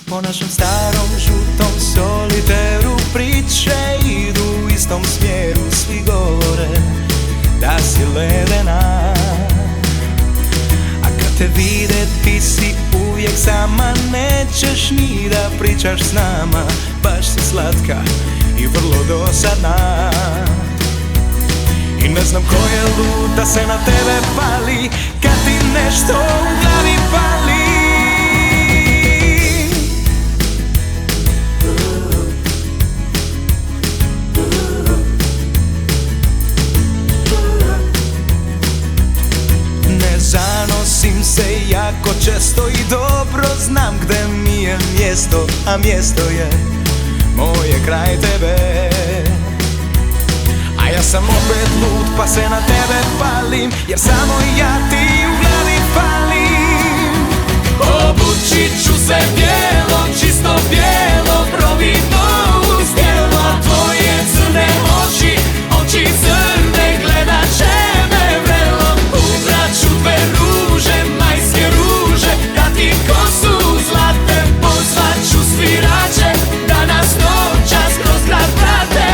Po našem starom žutom soliteru priče idu u istom smjeru, svi govore da si ledena. A kad te vide ti si uvijek sama, nećeš ni da pričaš s nama. Baš si slatka i vrlo dosadna. I ne znam ko je lud da se na tebe pali kad ti nešto u glavi pali. Ne zanosim se jako često i dobro znam gde mi je mjesto, a mjesto je moje kraj tebe. A ja sam opet lud pa se na tebe palim, jer samo ja ti u glavi falim. Obučit ću se bijelo, čisto bijelo, providno uz djelo. A tvoje crne oči, oči crne, gledat će me vrelo. Ubrat ću dve ruže, majske ruže, da ti kosu zlate. Pozvat ću svirače da nas noćas kroz grad prate.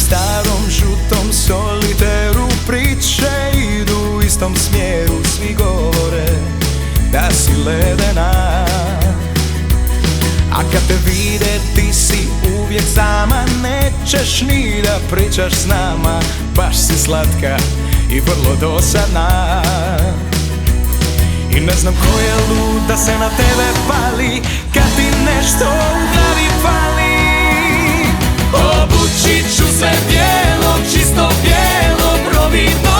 Starom žutom soliteru priče idu u istom smjeru, svi govore da si ledena. A kad te vide ti si uvijek sama, nećeš ni da pričaš s nama. Baš si slatka i vrlo dosadna. I ne znam ko je lud da se na tebe pali kad ti nešto u glavi fali. Obučit ću se bijelo, čisto bijelo, providno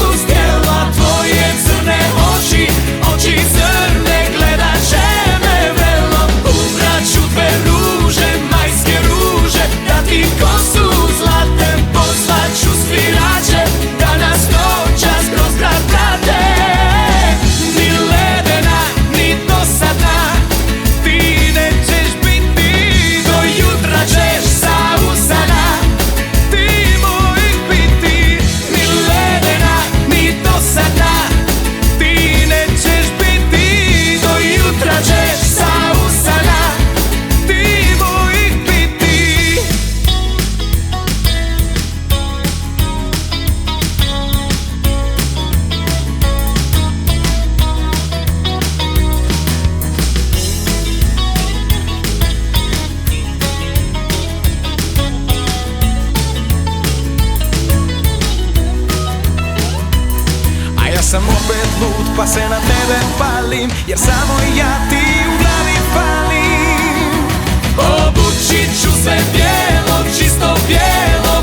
uz djelo. A tvoje crne oči, oči crne, gledat će me vrelo. Ubrat ću dve ruže, majske ruže, da ti kosu zlate. Pozvat ću svirače da nas noćas kroz grad prate. Ni ledena, ni dosadna, ti nećeš biti, do jutra ćeš sam opet lud pa se na tebe palim, jer samo ja ti u glavi falim. Obučit ću se bijelo, čisto bijelo,